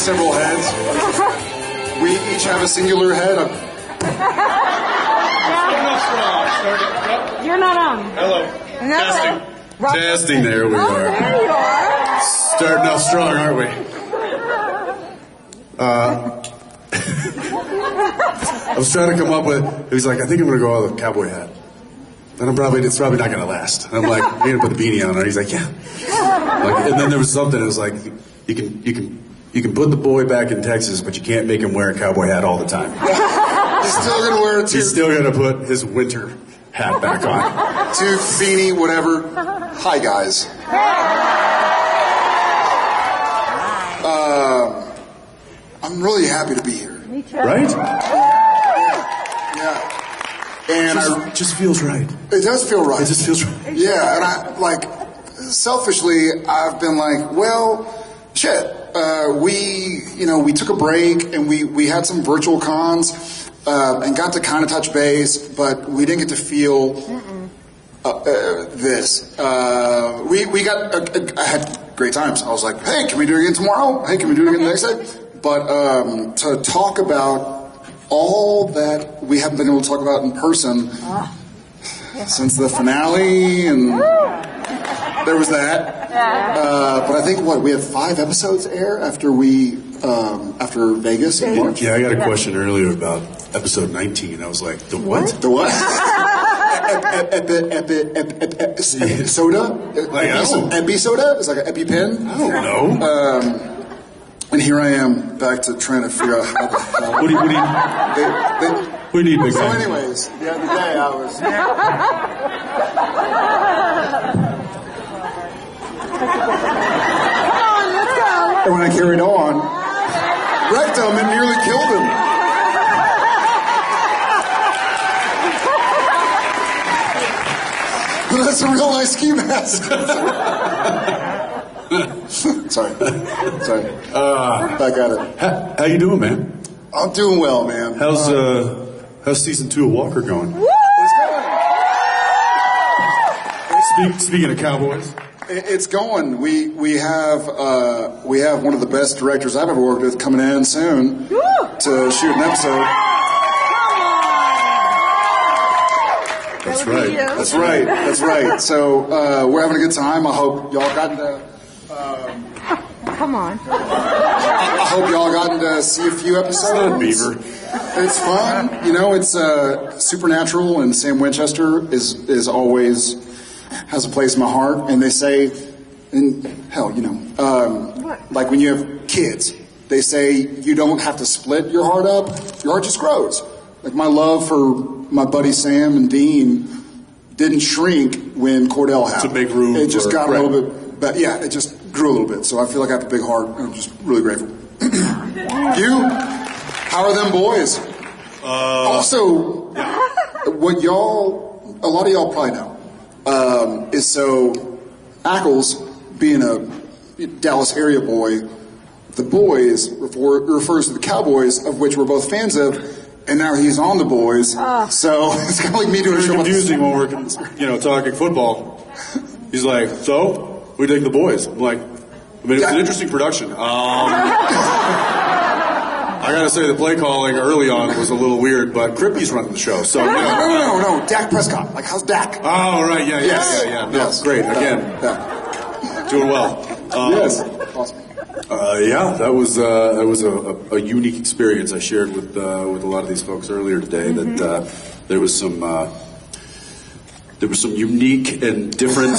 several heads. We each have a singular head. You're not on. Hello. Testing. Testing, there we are. There you are. Starting off strong, aren't we? I was trying to come up with, he was like, I think I'm going to go out with a cowboy hat. And it's probably not going to last. And I'm like, you're going to put the beanie on. And he's like, yeah. And then there was something, it was like, you can put the boy back in Texas, but you can't make him wear a cowboy hat all the time. He's still going to wear it too. He's still going to put his winter hat back on. Toque, beanie, whatever. Hi, guys. I'm really happy to be here. Me too. Right? Yeah. And It just feels right. it does feel right. It just feels right. Yeah, and selfishly, I've been like, well, shit. We took a break and we had some virtual cons and got to kind of touch base, but we didn't get to feel this. I had great times. I was like, hey, can we do it again tomorrow? Hey, can we do it again the next day? But to talk about all that we haven't been able to talk about in person since the finale, and there was that. But I think we had 5 episodes air after after Vegas in March. Yeah, I got a question earlier about episode 19. I was like, the what? The what? Soda? Epi-soda? It's like an EpiPen? I don't know. And here I am back to trying to figure out how the hell. What do you need, big So guy? anyways, the other day I was... And when I carried on, wrecked him and nearly killed him. But that's a real nice ski mask. Sorry. Back at it. How you doing, man? I'm doing well, man. How's season 2 of Walker going? Speaking of cowboys, it's going. We have one of the best directors I've ever worked with coming in soon to shoot an episode. That's right. That's right. So we're having a good time. I hope y'all got to. Come on. I hope y'all gotten to see a few episodes. Beaver. It's fun. It's Supernatural, and Sam Winchester is always has a place in my heart. And they say, and hell, like when you have kids, they say you don't have to split your heart up. Your heart just grows. Like my love for my buddy Sam and Dean didn't shrink when Cordell happened. To make room. It just got a little bit, but yeah, it just grew a little bit. So I feel like I have a big heart, and I'm just really grateful. You, how are them boys? Also, what a lot of y'all probably know, is so Ackles, being a Dallas area boy, the boys refers to the Cowboys, of which we're both fans of. And now he's on the boys, so it's kind of like me doing a show. Confusing when we're, talking football. He's like, so we take the boys. I'm like, it's an interesting production. I gotta say the play calling early on was a little weird, but Crippy's running the show, so no, Dak Prescott. Like, how's Dak? Oh right, yeah. No, yes. Great again, doing well. Yes, awesome. That was a unique experience I shared with a lot of these folks earlier today. That there was some unique and different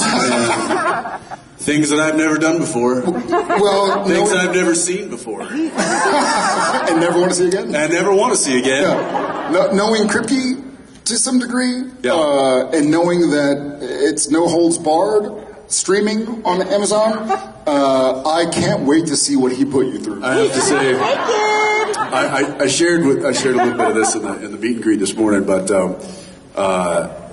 things that I've never done before. Well, things I've never seen before, and never want to see again. And never want to see again. Yeah. Knowing Kripke to some degree, and knowing that it's no holds barred. Streaming on Amazon, I can't wait to see what he put you through. I have to say, I shared a little bit of this in the meet and greet this morning, but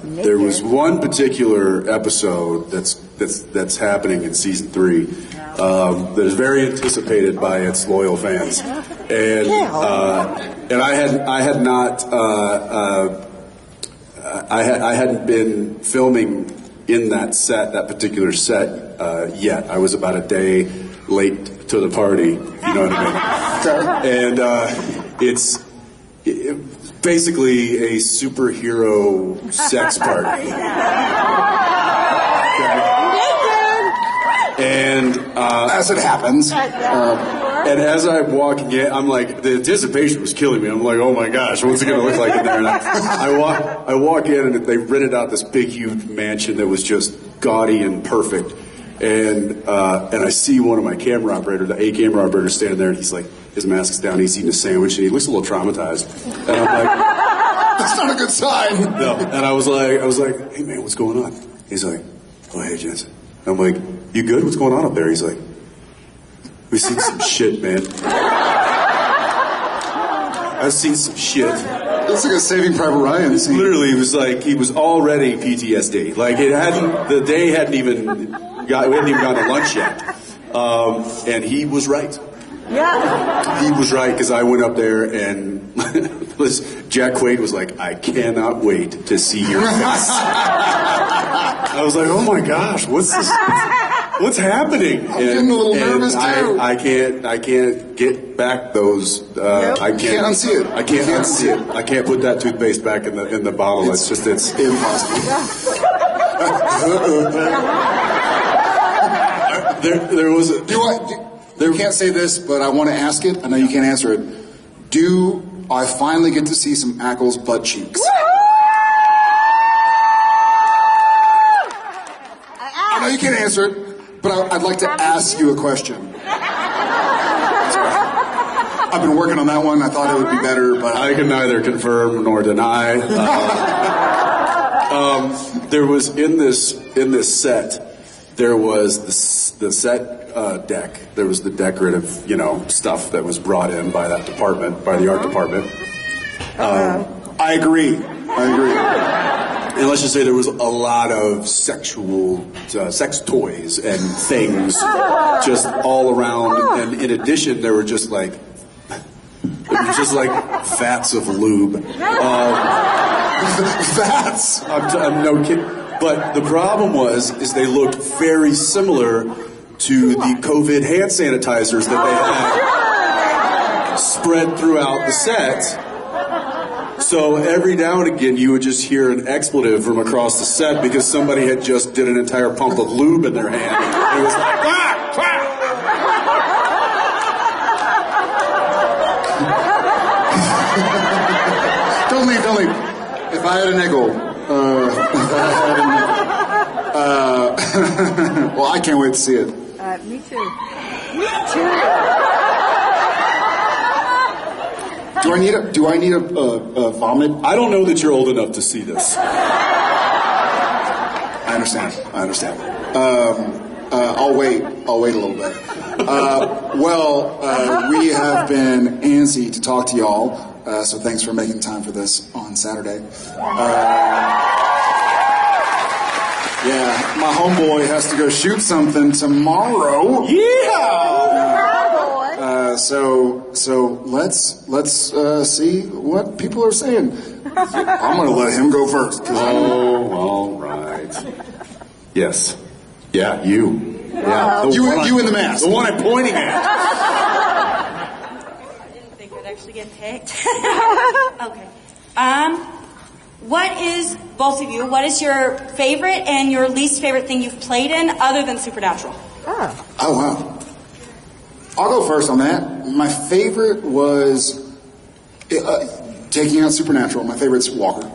there was one particular episode that's happening in season 3 that is very anticipated by its loyal fans, and I hadn't been filming in that particular set yet. I was about a day late to the party. you know what I mean? And it's basically a superhero sex party. And as it happens. And as I'm walking in, I'm like, the anticipation was killing me. I'm like, oh my gosh, what's it going to look like in there? And I walk in, and they rented out this big, huge mansion that was just gaudy and perfect. And I see one of my camera operators, the A camera operator, standing there, and he's like, his mask is down, he's eating a sandwich, and he looks a little traumatized. And I'm like, that's not a good sign. No. And I was like, hey man, what's going on? He's like, oh hey Jensen. I'm like, you good? What's going on up there? He's like, we've seen some shit, man. I've seen some shit. That's like a Saving Private Ryan scene. Literally, it was like he was already PTSD. Like the day hadn't even we hadn't even gone to lunch yet. And he was right. Yeah. He was right, because I went up there and Jack Quaid was like, I cannot wait to see your face. I was like, oh my gosh, what's this? What's happening? I'm getting a little nervous too. I can't get back those. I can't unsee it. I can't unsee it. I can't put that toothpaste back in the bottle. It's impossible. There was a. You can't say this, but I want to ask it. I know you can't answer it. Do I finally get to see some Ackles butt cheeks? I know you can't answer it, but I'd like to ask you a question. I've been working on that one. I thought it would be better, but I can neither confirm nor deny. There was in this set. There was the set deck. There was the decorative, stuff that was brought in by that department, by the art department. I agree. And let's just say there was a lot of sexual sex toys and things just all around. And in addition, there were just like vats of lube. Vats. I'm no kidding. But the problem is they looked very similar to the COVID hand sanitizers that they had spread throughout the set. So every now and again, you would just hear an expletive from across the set because somebody had just did an entire pump of lube in their hand. It was like, Don't leave. If I had an Eggle, well, I can't wait to see it. Me too. Do I need a vomit? I don't know that you're old enough to see this. I understand. I'll wait a little bit. We have been antsy to talk to y'all, so thanks for making time for this on Saturday. Yeah, my homeboy has to go shoot something tomorrow. Yeah. So let's see what people are saying. I'm gonna let him go first. Oh, all right. Yes. Yeah, you. Yeah. You in the mask. The one I'm pointing at. I didn't think I'd actually get picked. Okay. What is your favorite and your least favorite thing you've played in other than Supernatural? Oh, wow. I'll go first on that. My favorite was taking out Supernatural. My favorite's Walker.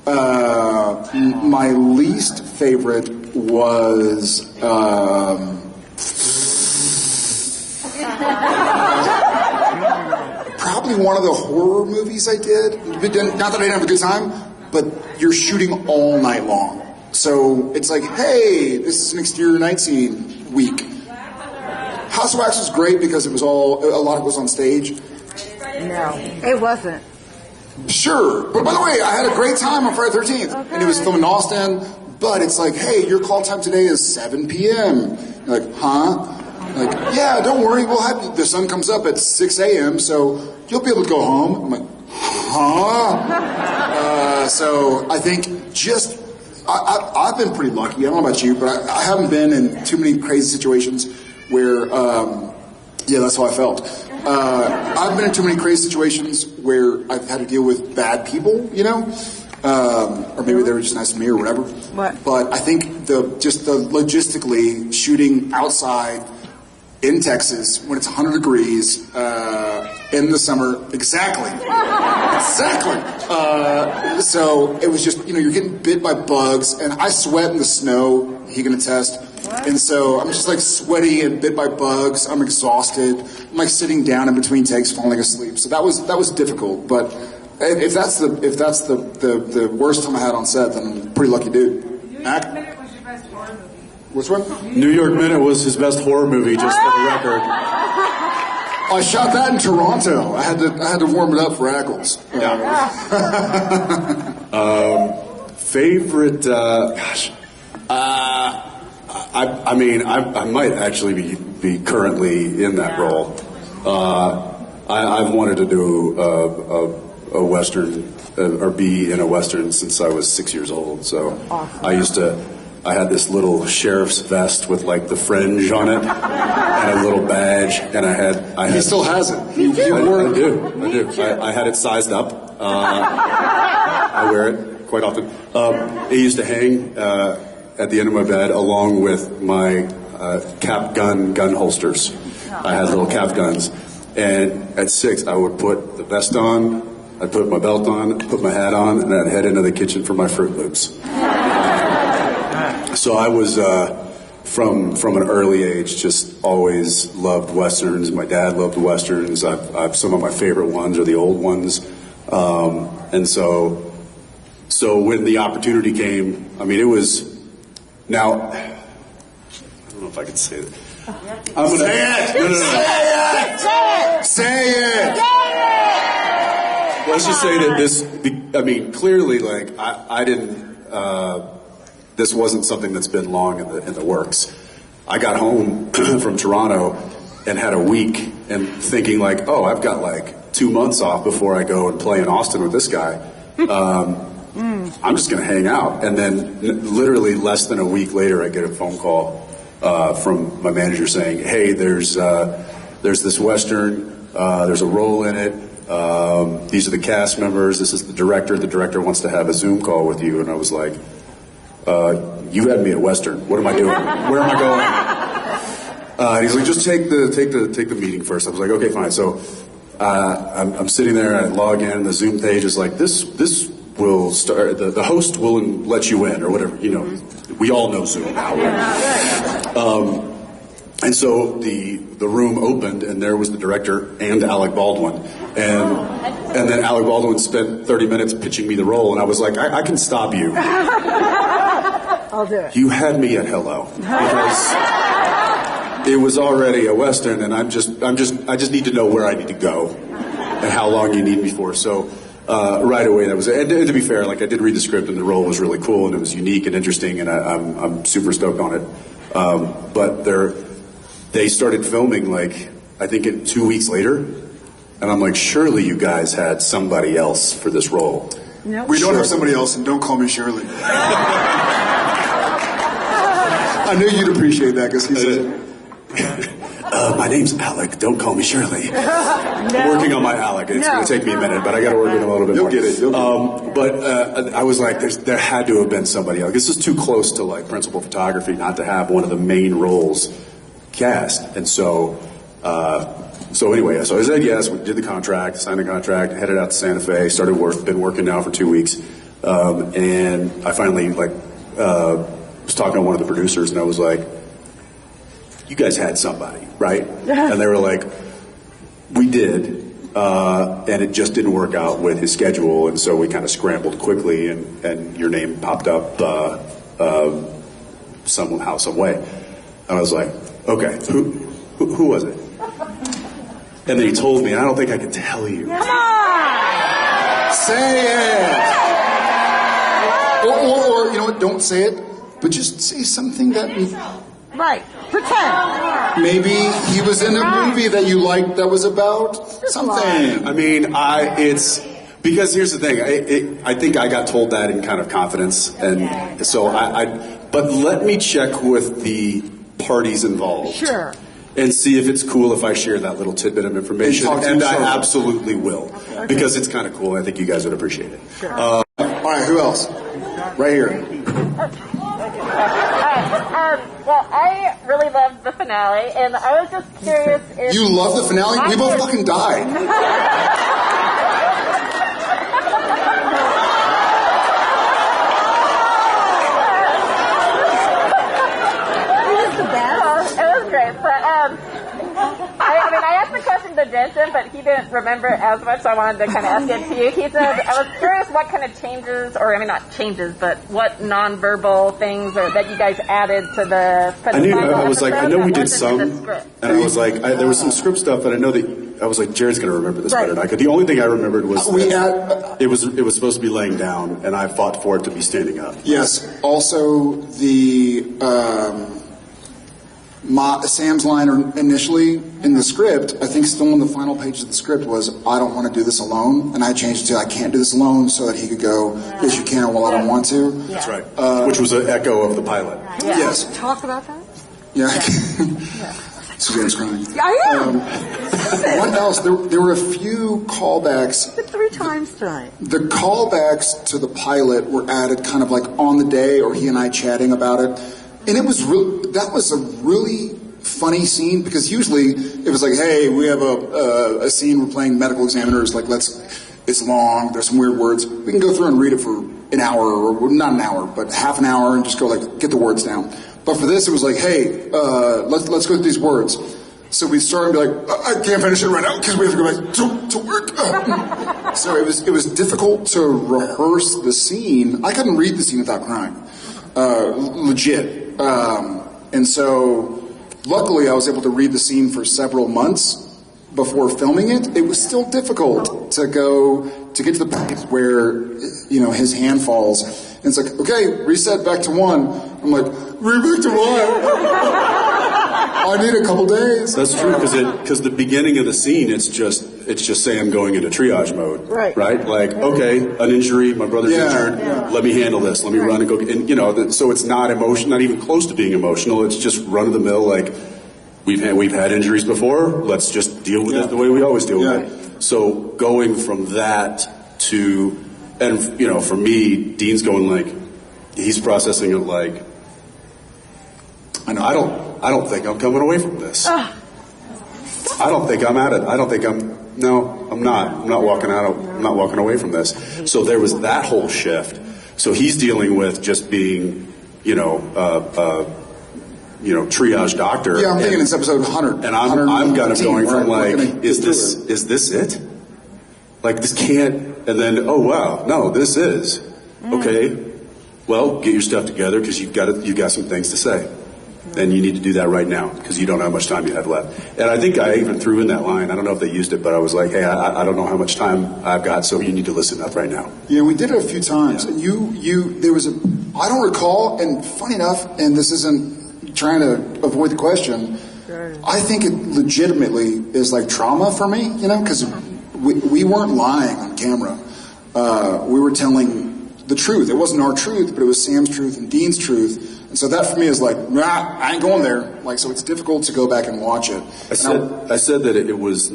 My least favorite was probably one of the horror movies I did. Not that I didn't have a good time, but you're shooting all night long. So it's like, hey, this is an exterior night scene week. House of Wax was great because a lot of it was on stage. No, it wasn't. Sure. But by the way, I had a great time on Friday the 13th. Okay. And it was filmed in Austin, but it's like, hey, your call time today is 7 p.m. You're like, huh? Like, yeah, don't worry, the sun comes up at 6 a.m., so you'll be able to go home. I'm like, huh? So I think I've been pretty lucky. I don't know about you, but I haven't been in too many crazy situations where Yeah, that's how I felt. I've been in too many crazy situations where I've had to deal with bad people, you know, or maybe they were just nice to me or whatever. What? But I think the logistically shooting outside in Texas when it's 100 degrees in the summer, exactly. So it was just, you know, you're getting bit by bugs, and I sweat in the snow. He can attest. And so I'm just like sweaty and bit by bugs. I'm exhausted. I'm like sitting down in between takes, falling asleep. So that was difficult. But if that's the worst time I had on set, then I'm a pretty lucky dude. Which one? New York Minute was his best horror movie, just for the record. I shot that in Toronto. I had to warm it up for Ackles. Favorite? I mean, I might actually be currently in that role. I've wanted to do a Western or be in a Western since I was 6 years old. So awesome. I had this little sheriff's vest with like the fringe on it and a little badge, and I had. He still has it. I do. I had it sized up. I wear it quite often. It used to hang at the end of my bed along with my cap gun holsters. I had little cap guns, and at 6 I would put the vest on, I'd put my belt on, put my hat on, and I'd head into the kitchen for my Fruit Loops. So I was, from an early age, just always loved Westerns. My dad loved Westerns. I've some of my favorite ones are the old ones. And so when the opportunity came, I mean, it was, now, I don't know if I can say it. I'm gonna, say it! No. Say it! Let's just say that this, I mean, clearly, like, I didn't, this wasn't something that's been long in the works. I got home from Toronto and had a week and thinking like, oh, I've got like 2 months off before I go and play in Austin with this guy. I'm just going to hang out. And then literally less than a week later, I get a phone call from my manager saying, hey, there's this Western, there's a role in it. These are the cast members. This is the director. The director wants to have a Zoom call with you. And I was like, you had me at Western. What am I doing? Where am I going? And he's like, just take the meeting first. I was like, okay, fine. So I'm sitting there. I log in. The Zoom page is like, this will start. The host will let you in or whatever. You know, we all know Zoom now. And so the room opened, and there was the director and Alec Baldwin, and then Alec Baldwin spent 30 minutes pitching me the role, and I was like, I can stop you. I'll do it. You had me at hello because it was already a Western, and I just need to know where I need to go and how long you need me for. So right away that was it. And to be fair, like I did read the script, and the role was really cool, and it was unique and interesting, and I'm super stoked on it. But they started filming like I think 2 weeks later, and I'm like, surely you guys had somebody else for this role. Nope. We don't have somebody else, and don't call me Shirley. I knew you'd appreciate that because he says it. My name's Alec. Don't call me Shirley. I'm working on my Alec. It's going to take me a minute, but I got to work on it a little bit more. You'll get it. But I was like, there had to have been somebody else. This is too close to like principal photography not to have one of the main roles cast. And so anyway, so I said yes. We did the contract, signed the contract, headed out to Santa Fe, started work. Been working now for 2 weeks, and I finally was talking to one of the producers, and I was like, you guys had somebody, right? And they were like, we did, and it just didn't work out with his schedule, and so we kind of scrambled quickly, and your name popped up somehow, some way. And I was like, okay, who was it? And then he told me, and I don't think I can tell you. Come on! Say it! Or you know what, don't say it, but just say something that... Right. Pretend. Maybe he was in a movie that you liked that was about something. I mean, it's because here's the thing. I think I got told that in kind of confidence, and so but let me check with the parties involved. Sure. and see if it's cool if I share that little tidbit of information. And I absolutely will, because it's kind of cool. I think you guys would appreciate it. Sure. All right, who else? Right here. Well, I really loved the finale, and I was just curious if... You love the finale? We both fucking died. It was great, but I asked the question to Jensen, but he didn't remember it as much, so I wanted to kind of ask it to you. He said, I was curious what kind of changes, or I mean not changes, but what nonverbal things or that you guys added to the I know we did some, and I was like, there was some script stuff that I know that, I was like, Jared's going to remember this better than I could. The only thing I remembered was it was supposed to be laying down, and I fought for it to be standing up. Yes. Also, Sam's line initially in the script, I think still on the final page of the script, was, I don't want to do this alone. And I changed it to, I can't do this alone, so that he could go, yes, you can, or well, I don't want to. That's right. Which was an echo of the pilot. Yeah. Yes. Talk about that? Yeah. Suzanne's crying. I am. What else? There were a few callbacks. 3 times tonight. The callbacks to the pilot were added kind of like on the day, or he and I chatting about it. And it was that was a really funny scene, because usually it was like, hey, we have a scene, we're playing medical examiners, like it's long, there's some weird words. We can go through and read it for an hour, or not an hour, but half an hour, and just go like, get the words down. But for this, it was like, hey, let's go through these words. So we started and be like, I can't finish it right now because we have to go back to work. So it was difficult to rehearse the scene. I couldn't read the scene without crying, legit. And so, luckily, I was able to read the scene for several months before filming it. It was still difficult to get to the point where, his hand falls. And it's like, okay, reset back to 1. I'm like, back to 1. I need a couple days. That's true, because the beginning of the scene, it's just Sam going into triage mode, right? Like, okay, an injury, my brother's injured. Yeah. Let me handle this. Let me run and go. And so it's not not even close to being emotional. It's just run of the mill. Like we've had injuries before. Let's just deal with it the way we always deal with it. So going from that to, and for me, Dean's going like, he's processing it like, I don't think I'm coming away from this. I don't think I'm at it. I'm not walking out. I'm not walking away from this. So there was that whole shift. So he's dealing with just being, triage doctor. Yeah, I'm thinking it's episode 100. And I'm kind of going from like, is this it? Like this can't, and then, oh wow, no, this is. Okay, well, get your stuff together because you've got some things to say. And you need to do that right now because you don't know how much time you have left. And I think I even threw in that line. I don't know if they used it, but I was like, hey, I don't know how much time I've got, so you need to listen up right now. Yeah, we did it a few times. Yeah. There was I don't recall, and funny enough, and this isn't trying to avoid the question, I think it legitimately is like trauma for me, because we weren't lying on camera. We were telling the truth. It wasn't our truth, but it was Sam's truth and Dean's truth. And so that for me is like, I ain't going there. Like, so it's difficult to go back and watch it. I said that it was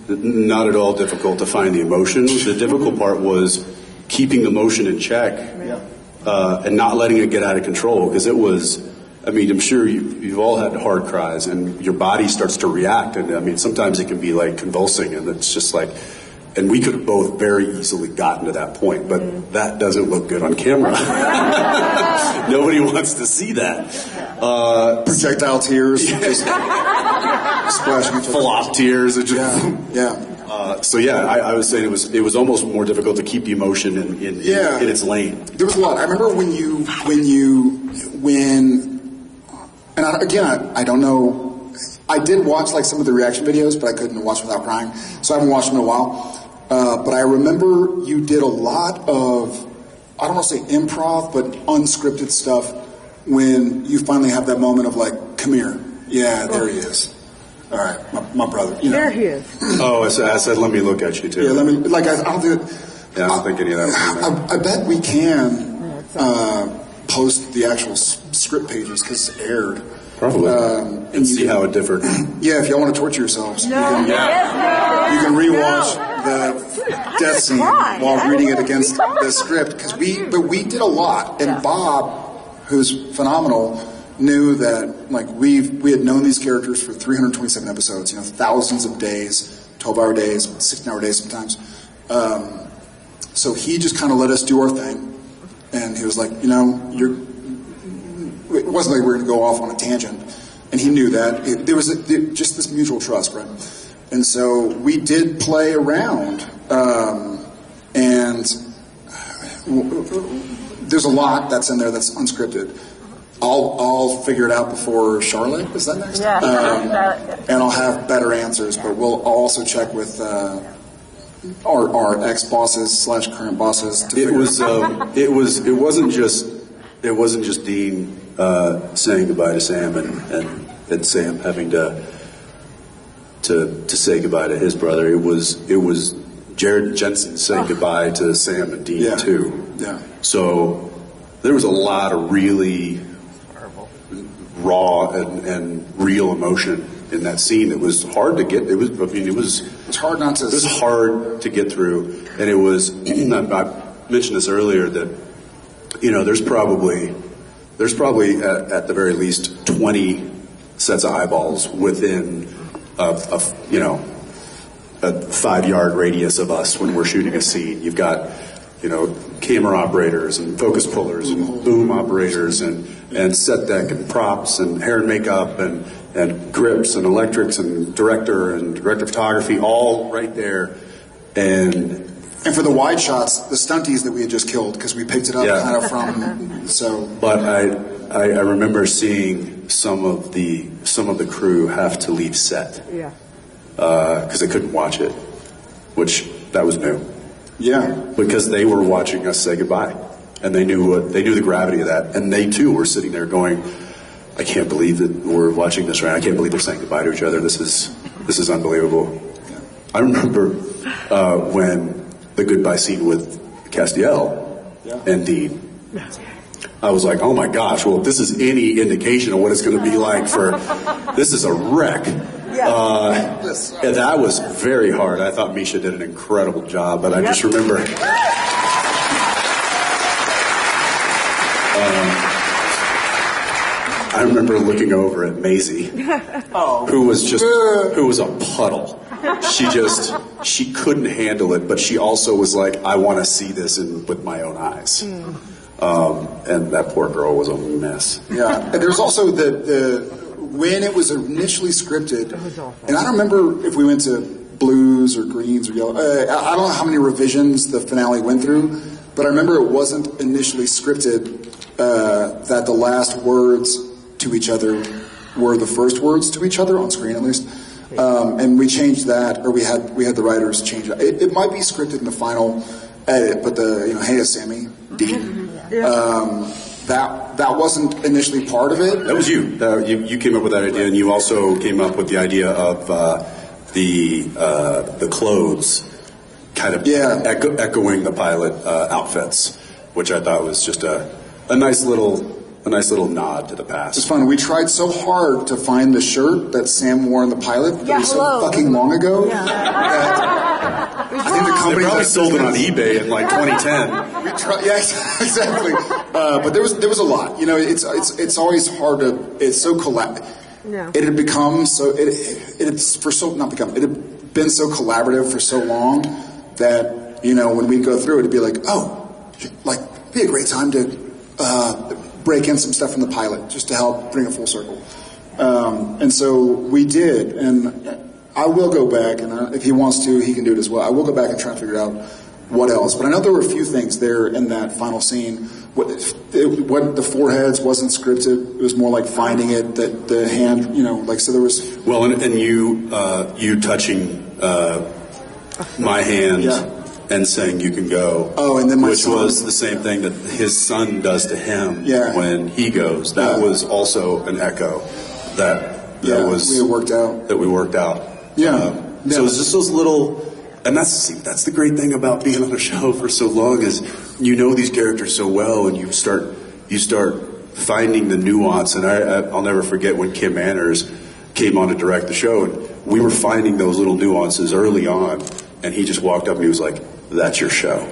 not at all difficult to find the emotion. The difficult part was keeping the emotion in check and not letting it get out of control. Because it was, I'm sure you've all had hard cries and your body starts to react. And sometimes it can be like convulsing, and it's just like, and we could have both very easily gotten to that point, but that doesn't look good on camera. Nobody wants to see that. Projectile tears. Splashing. Flop tears. Yeah. I was saying it was almost more difficult to keep the emotion in its lane. There was a lot. I remember I don't know. I did watch like some of the reaction videos, but I couldn't watch without crying. So I haven't watched them in a while. But I remember you did a lot of, I don't want to say improv, but unscripted stuff when you finally have that moment of like, come here. Yeah, there he is. All right, my brother. There he is. Oh, I said, let me look at you too. Yeah, let me, like, I don't think. Yeah, I don't think any of that. I bet we can post the actual script pages because it's aired. Probably. And see how it differed. Yeah, if y'all want to torture yourselves, you can rewatch the death scene while reading it against the script. But we did a lot, and Bob, who's phenomenal, knew that like we had known these characters for 327 episodes, thousands of days, 12-hour days, 16-hour days sometimes. So he just kind of let us do our thing, and he was like, it wasn't like we were going to go off on a tangent, and he knew that. There was just this mutual trust, right? And so we did play around, and there's a lot that's in there that's unscripted. I'll figure it out before Charlotte. Is that next? Yeah. And I'll have better answers, but I'll also check with our ex-bosses / current bosses. It wasn't just Dean saying goodbye to Sam and Sam having to say goodbye to his brother. It was Jared and Jensen saying goodbye to Sam and Dean too. Yeah. So there was a lot of really raw and real emotion in that scene. It was hard to get. It's hard not to. It was hard to get through, and it was. I mentioned this earlier that there's probably at the very least 20 sets of eyeballs within a 5-yard radius of us when we're shooting a scene. You've got camera operators and focus pullers and boom operators and set deck and props and hair and makeup and grips and electrics and director of photography, all right there. And for the wide shots, the stunties that we had just killed, because we picked it up kind of from. So, but I remember seeing some of the crew have to leave set, because they couldn't watch it, which that was new. Yeah, because they were watching us say goodbye, and they knew the gravity of that, and they too were sitting there going, "I can't believe that we're watching this right now. I can't believe they're saying goodbye to each other. This is unbelievable." I remember when the goodbye scene with Castiel and Dean. I was like, "Oh my gosh! Well, if this is any indication of what it's going to be like this is a wreck." And that was very hard. I thought Misha did an incredible job, but I just remember. I remember looking over at Maisie, who was a puddle. She couldn't handle it, but she also was like, I want to see this with my own eyes. And that poor girl was a mess. Yeah, and there's also when it was initially scripted, and I don't remember if we went to blues or greens or yellow. I don't know how many revisions the finale went through, but I remember it wasn't initially scripted that the last words to each other were the first words to each other on screen, at least. And we changed that, or we had the writers change it. It might be scripted in the final edit, but hey, Sammy, Dean. That wasn't initially part of it. That was you. You came up with that idea, and you also came up with the idea of the clothes, kind of echoing the pilot outfits, which I thought was just a nice little nod to the past. It's fun. We tried so hard to find the shirt that Sam wore in the pilot that was so fucking long ago. I think the company probably sold it on eBay in like 2010. Exactly. But there was a lot. It's always hard to. It's so It had become so. It had been so collaborative for so long that when we go through it, it'd be like, it'd be a great time to break in some stuff from the pilot just to help bring it full circle. And so we did, and I will go back, and if he wants to, he can do it as well. I will go back and try and figure out what else. But I know there were a few things there in that final scene. What the foreheads wasn't scripted. It was more like finding it, that the hand, so there was... Well, and you touching my hand and saying you can go. Oh, and then which was the same thing that his son does to him when he goes. That was also an echo that we worked out. So it's just those little, and that's the great thing about being on a show for so long is these characters so well, and you start finding the nuance. And I'll never forget when Kim Manners came on to direct the show, and we were finding those little nuances early on, and he just walked up and he was like, "That's your show.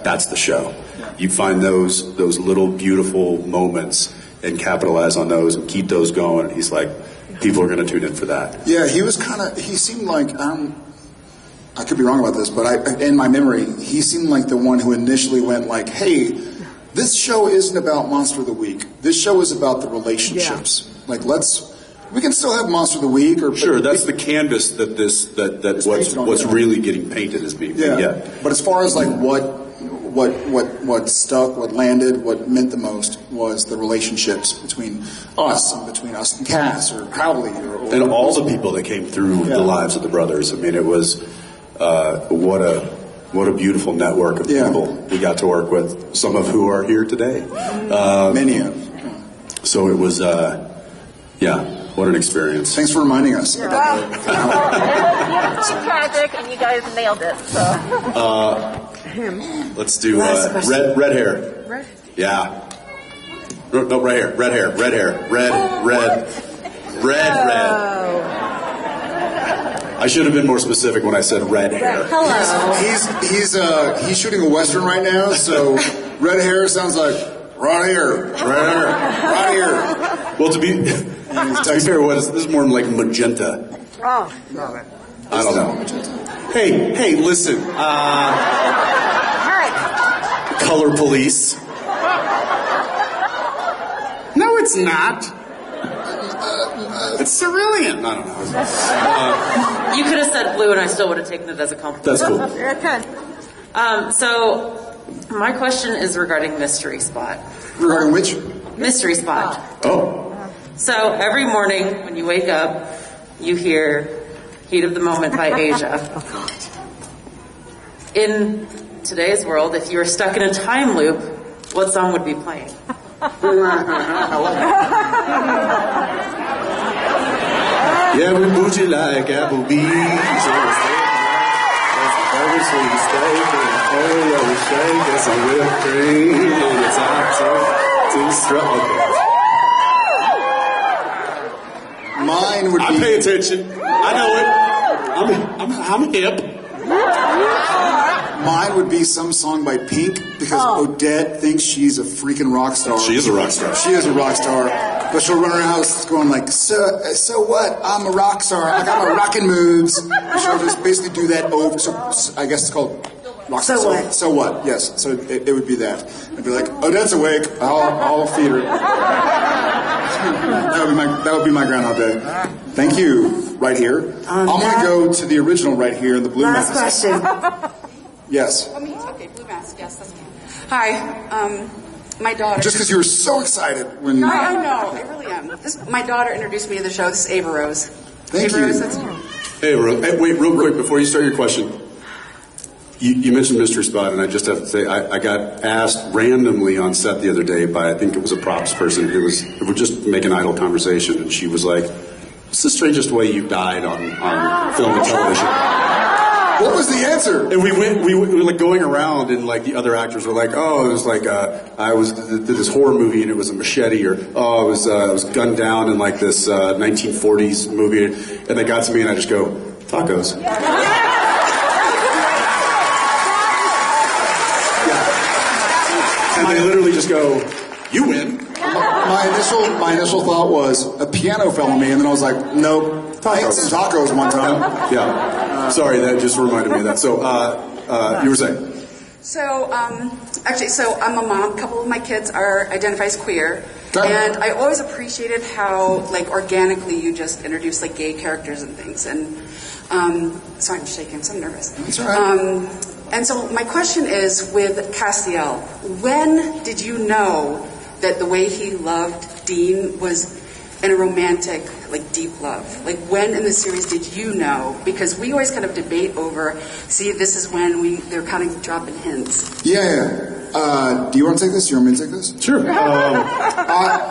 That's the show. You find those little beautiful moments and capitalize on those and keep those going." He's like, people are going to tune in for that. Yeah, he seemed like, I could be wrong about this, but in my memory, he seemed like the one who initially went like, "Hey, this show isn't about Monster of the Week. This show is about the relationships. Like, we can still have Monster of the Week." Sure, that's the canvas that what's really getting painted as being. Yeah. But as far as like what stuck, what landed, what meant the most was the relationships between us and Cass or Crowley and all the people that came through the lives of the brothers. I mean, it was what a beautiful network of people we got to work with. Some of who are here today. Many of. So it was, what an experience. Thanks for reminding us. It was tragic, and you guys nailed it. So. Let's do red hair. Red? Yeah. No, right here. Red hair. Red. I should have been more specific when I said red hair. Hello. He's shooting a Western right now, so red hair sounds like right here. Well, to be fair, this is more like magenta. Oh, love it. I don't know. Hey, listen. Color police. No, it's not. It's cerulean. I don't know. You could have said blue, and I still would have taken it as a compliment. That's cool. Okay. So, my question is regarding Mystery Spot. Regarding which? Mystery Spot. Oh. So, every morning when you wake up, you hear Heat of the Moment by Asia. In today's world, if you were stuck in a time loop, what song would be playing? Yeah, we bougie like Applebee's. Every sweet steak and Oreo shake and some whipped cream on the top too strong. Mine would be. I pay attention. I know it. I'm hip. Mine would be some song by Pink because Odette thinks she's a freaking rock star. She is a rock star. She is a rock star, but she'll run around the house going like, "So what? I'm a rock star. I got my rockin' moves." And she'll just basically do that over. So I guess it's called rock star. So what? So what? Yes. So it would be that. I'd be like, "Odette's awake. I'll feed her." That would be my Groundhog Day. Thank you. Right here. I'm going to go to the original right here in the blue Last mask. question. Yes. Okay, blue mask. Yes, that's me. Hi, my daughter. Just because you were so excited when. I know, I really am. My daughter introduced me to the show. This is Ava Rose. Thank Ava you. Rose, that's Hey, wait, real quick before you start your question. You mentioned Mystery Spot, and I just have to say I got asked randomly on set the other day by, I think it was a props person. We're just making idle conversation, and she was like, "What's the strangest way you died on film and television?" What was the answer? And we were like going around, and like the other actors were like, "Oh, it was like I did this horror movie, and it was a machete," or "Oh, I was gunned down in like this 1940s movie," and they got to me, and I just go, "Tacos." And they literally just go, "You win." My initial thought was a piano fell on me, and then I was like, "Nope, I ate some tacos one time." Yeah. Sorry, that just reminded me of that. So, you were saying? So, actually, I'm a mom. A couple of my kids identify as queer. Okay. And I always appreciated how, like, organically you just introduced, like, gay characters and things. And, sorry, I'm shaking. I'm so nervous. That's all right. And so my question is, with Castiel, when did you know that the way he loved Dean was in a romantic, like, deep love? Like, when in the series did you know? Because we always kind of debate over, see, this is when they're kind of dropping hints. Yeah. Do you want to take this? Do you want me to take this? Sure.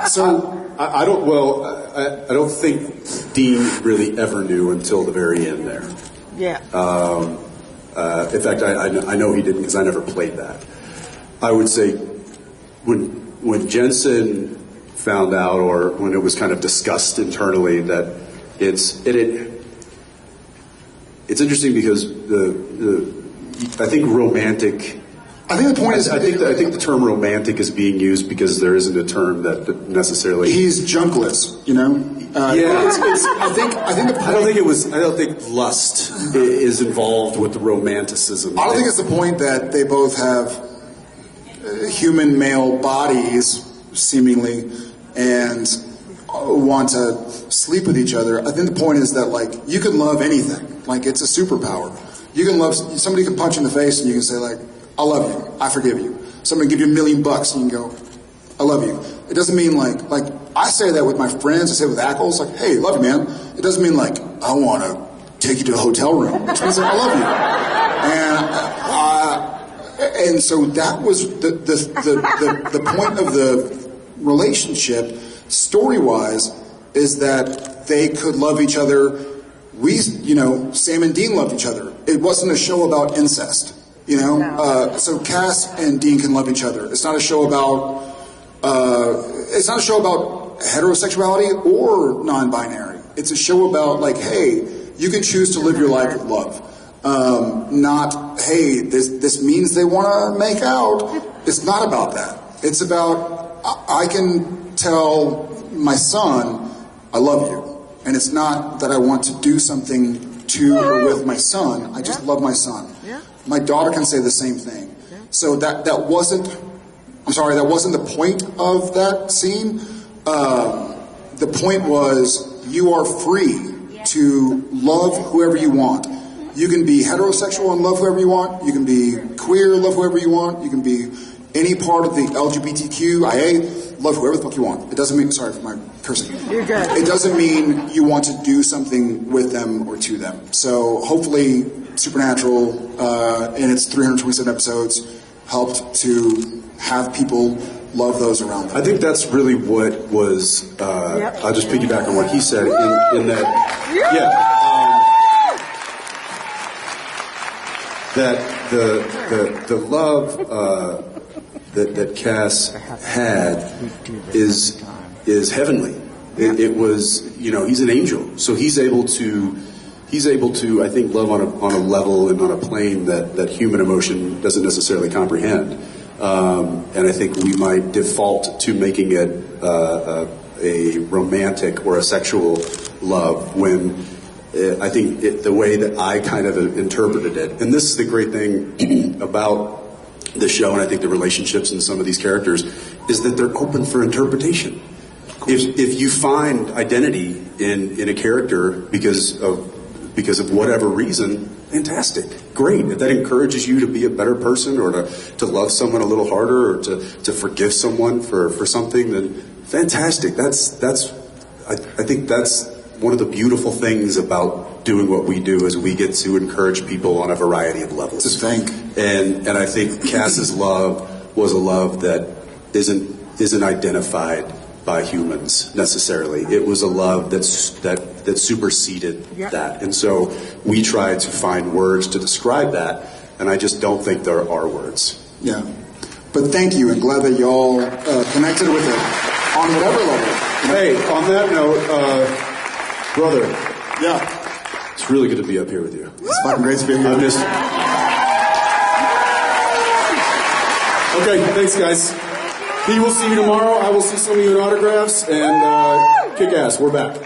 So I don't. Well, I don't think Dean really ever knew until the very end there. Yeah. In fact, I know he didn't because I never played that. I would say when when Jensen found out, or when it was kind of discussed internally, that it's interesting because I think romantic. I think the point is, I think the term romantic is being used because there isn't a term that necessarily. He's junkless, you know. Yeah, I think the point. I don't think lust is involved with the romanticism. I don't think it's the point that they both have human male bodies, seemingly, and want to sleep with each other. I think the point is that, like, you can love anything. Like, it's a superpower. You can love, somebody can punch you in the face and you can say, like, I love you, I forgive you. Somebody can give you $1 million and you can go, I love you. It doesn't mean like I say that with my friends, I say it with Ackles, like, hey, love you, man. It doesn't mean like, I want to take you to a hotel room. It means like, I love you. And so that was the point of the relationship, story-wise, is that they could love each other. Sam and Dean loved each other. It wasn't a show about incest, So Cass and Dean can love each other. It's not a show about heterosexuality or non-binary. It's a show about, like, hey, you can choose to live your life with love. Not, hey, this means they want to make out. It's not about that. It's about, I can tell my son, I love you. And it's not that I want to do something to or with my son. I just love my son. Yeah. My daughter can say the same thing. Yeah. So that wasn't the point of that scene. The point was, you are free to love whoever you want. You can be heterosexual and love whoever you want. You can be queer, love whoever you want. You can be any part of the LGBTQIA, love whoever the fuck you want. It doesn't mean, sorry for my cursing. You're good. It doesn't mean you want to do something with them or to them. So hopefully Supernatural, in its 327 episodes, helped to have people love those around them. I think that's really what was, I'll just piggyback on what he said in that, that the love that Cass had is heavenly. It was, he's an angel, so he's able to I think love on a level and on a plane that human emotion doesn't necessarily comprehend. And I think we might default to making it a romantic or a sexual love when I think the way that I kind of interpreted it, and this is the great thing about the show, and I think the relationships in some of these characters, is that they're open for interpretation. If you find identity in a character because of whatever reason, fantastic, great. If that encourages you to be a better person, or to love someone a little harder, or to forgive someone for something, then fantastic. I think that's one of the beautiful things about doing what we do, is we get to encourage people on a variety of levels. Just think. And I think Cass's love was a love that isn't identified by humans necessarily. It was a love that superseded that. And so we try to find words to describe that, and I just don't think there are words. Yeah. But thank you, and glad that y'all connected with it on whatever level. Hey, on that note, brother. Yeah. It's really good to be up here with you. It's fucking great to be here. Okay, thanks, guys. He will see you tomorrow. I will see some of you in autographs, and kick ass. We're back.